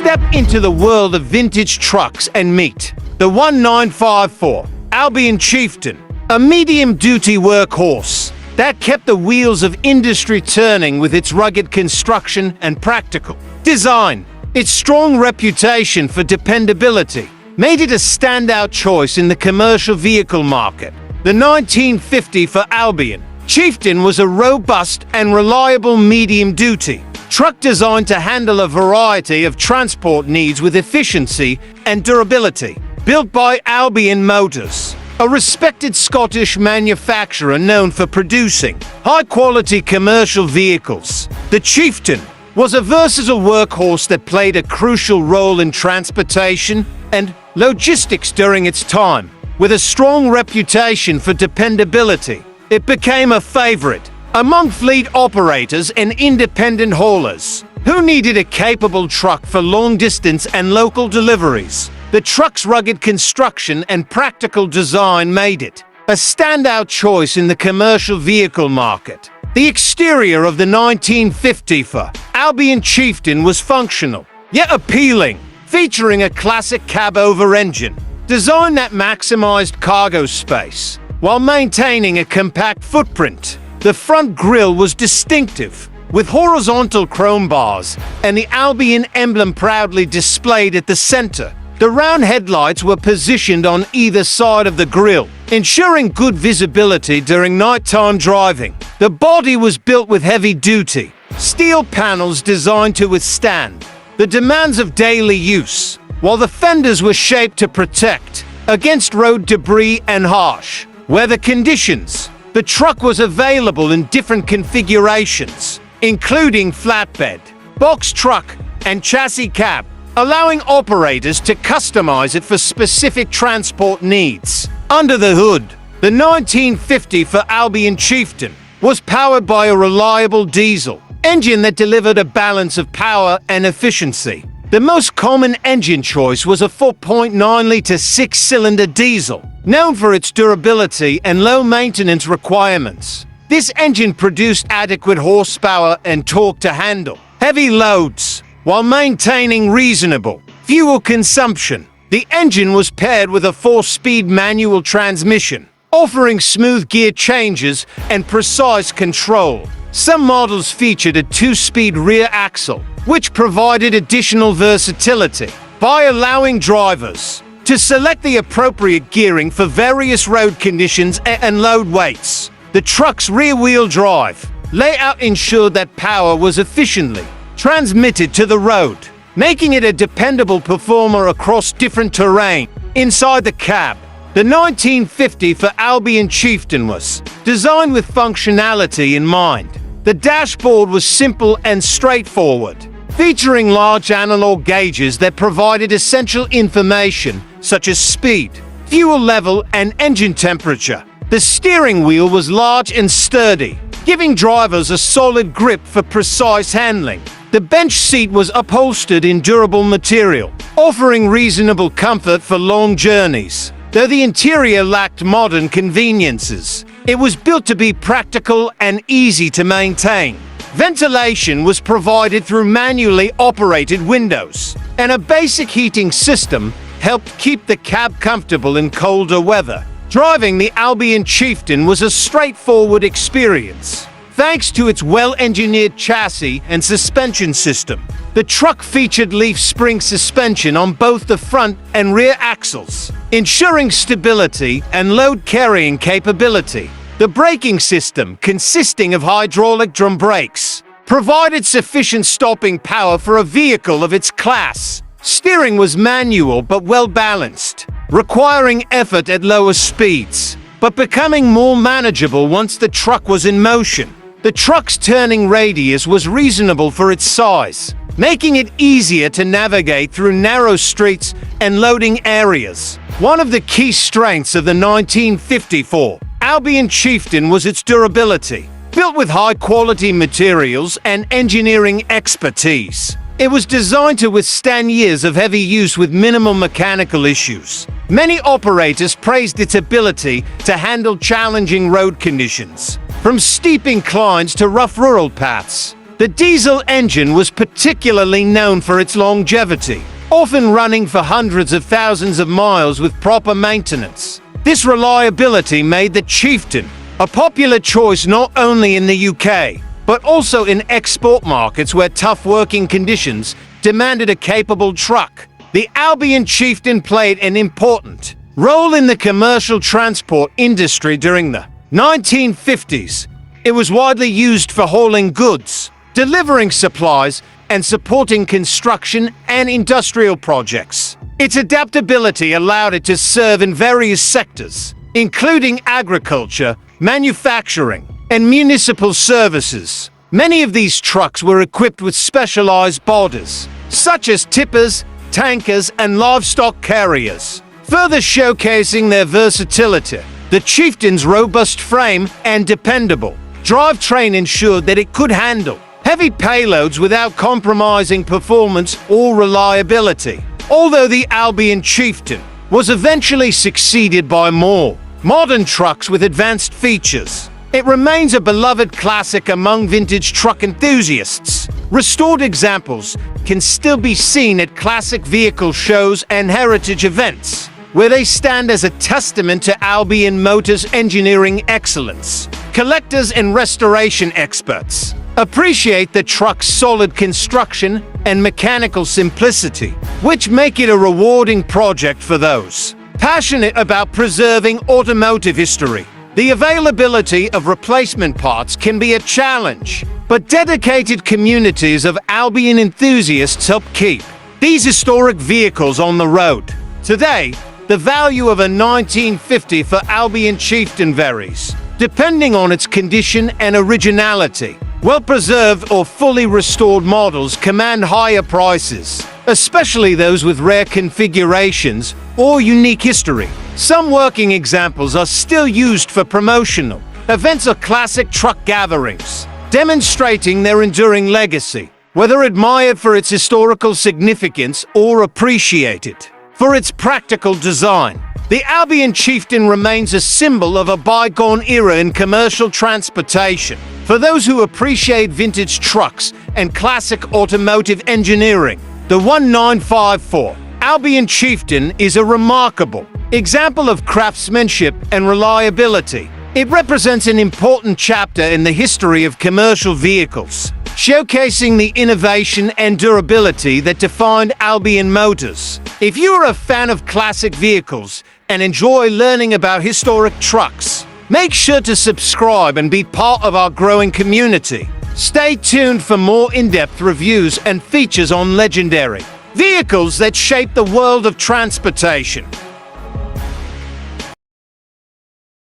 Step into the world of vintage trucks and meet the 1954 Albion Chieftain, a medium-duty workhorse that kept the wheels of industry turning with its rugged construction and practical design. Its strong reputation for dependability made it a standout choice in the commercial vehicle market. The 1954 Albion Chieftain was a robust and reliable medium-duty truck designed to handle a variety of transport needs with efficiency and durability. Built by Albion Motors, a respected Scottish manufacturer known for producing high-quality commercial vehicles, the Chieftain was a versatile workhorse that played a crucial role in transportation and logistics during its time. With a strong reputation for dependability, it became a favorite among fleet operators and independent haulers who needed a capable truck for long-distance and local deliveries. The truck's rugged construction and practical design made it a standout choice in the commercial vehicle market. The exterior of the 1954 Albion Chieftain was functional, yet appealing, featuring a classic cab-over engine design that maximized cargo space while maintaining a compact footprint. The front grille was distinctive, with horizontal chrome bars and the Albion emblem proudly displayed at the center. The round headlights were positioned on either side of the grille, ensuring good visibility during nighttime driving. The body was built with heavy-duty steel panels designed to withstand the demands of daily use, while the fenders were shaped to protect against road debris and harsh weather conditions. The truck was available in different configurations, including flatbed, box truck, and chassis cab, allowing operators to customize it for specific transport needs. Under the hood, the 1954 Albion Chieftain was powered by a reliable diesel engine that delivered a balance of power and efficiency. The most common engine choice was a 4.9-liter six-cylinder diesel, known for its durability and low maintenance requirements. This engine produced adequate horsepower and torque to handle heavy loads while maintaining reasonable fuel consumption. The engine was paired with a 4-speed manual transmission, offering smooth gear changes and precise control. Some models featured a 2-speed rear axle, which provided additional versatility by allowing drivers to select the appropriate gearing for various road conditions and load weights. The truck's rear-wheel drive layout ensured that power was efficiently transmitted to the road, making it a dependable performer across different terrain. Inside the cab, the 1954 Albion Chieftain was designed with functionality in mind. The dashboard was simple and straightforward, featuring large analog gauges that provided essential information such as speed, fuel level, and engine temperature. The steering wheel was large and sturdy, giving drivers a solid grip for precise handling. The bench seat was upholstered in durable material, offering reasonable comfort for long journeys. Though the interior lacked modern conveniences, it was built to be practical and easy to maintain. Ventilation was provided through manually operated windows, and a basic heating system helped keep the cab comfortable in colder weather. Driving the Albion Chieftain was a straightforward experience, thanks to its well-engineered chassis and suspension system. The truck featured leaf spring suspension on both the front and rear axles, ensuring stability and load-carrying capability. The braking system, consisting of hydraulic drum brakes, provided sufficient stopping power for a vehicle of its class. Steering was manual but well-balanced, requiring effort at lower speeds, but becoming more manageable once the truck was in motion. The truck's turning radius was reasonable for its size, making it easier to navigate through narrow streets and loading areas. One of the key strengths of the 1954 Albion Chieftain was its durability. Built with high-quality materials and engineering expertise, it was designed to withstand years of heavy use with minimal mechanical issues. Many operators praised its ability to handle challenging road conditions, from steep inclines to rough rural paths. The diesel engine was particularly known for its longevity, often running for hundreds of thousands of miles with proper maintenance. This reliability made the Chieftain a popular choice not only in the UK, but also in export markets where tough working conditions demanded a capable truck. The Albion Chieftain played an important role in the commercial transport industry during the 1950s. It was widely used for hauling goods, delivering supplies, and supporting construction and industrial projects. Its adaptability allowed it to serve in various sectors, including agriculture, manufacturing, and municipal services. Many of these trucks were equipped with specialized bodies, such as tippers, tankers, and livestock carriers, further showcasing their versatility. The Chieftain's robust frame and dependable drivetrain ensured that it could handle heavy payloads without compromising performance or reliability. Although the Albion Chieftain was eventually succeeded by more modern trucks with advanced features, it remains a beloved classic among vintage truck enthusiasts. Restored examples can still be seen at classic vehicle shows and heritage events, where they stand as a testament to Albion Motors' engineering excellence. Collectors and restoration experts appreciate the truck's solid construction and mechanical simplicity, which make it a rewarding project for those passionate about preserving automotive history. The availability of replacement parts can be a challenge, but dedicated communities of Albion enthusiasts help keep these historic vehicles on the road. Today, the value of a 1950 for Albion Chieftain varies, depending on its condition and originality. Well-preserved or fully restored models command higher prices, especially those with rare configurations or unique history. Some working examples are still used for promotional events or classic truck gatherings, demonstrating their enduring legacy, whether admired for its historical significance or appreciated for its practical design. The Albion Chieftain remains a symbol of a bygone era in commercial transportation. For those who appreciate vintage trucks and classic automotive engineering, the 1954 Albion Chieftain is a remarkable example of craftsmanship and reliability. It represents an important chapter in the history of commercial vehicles, showcasing the innovation and durability that defined Albion Motors. If you are a fan of classic vehicles and enjoy learning about historic trucks, make sure to subscribe and be part of our growing community. Stay tuned for more in-depth reviews and features on legendary vehicles that shape the world of transportation.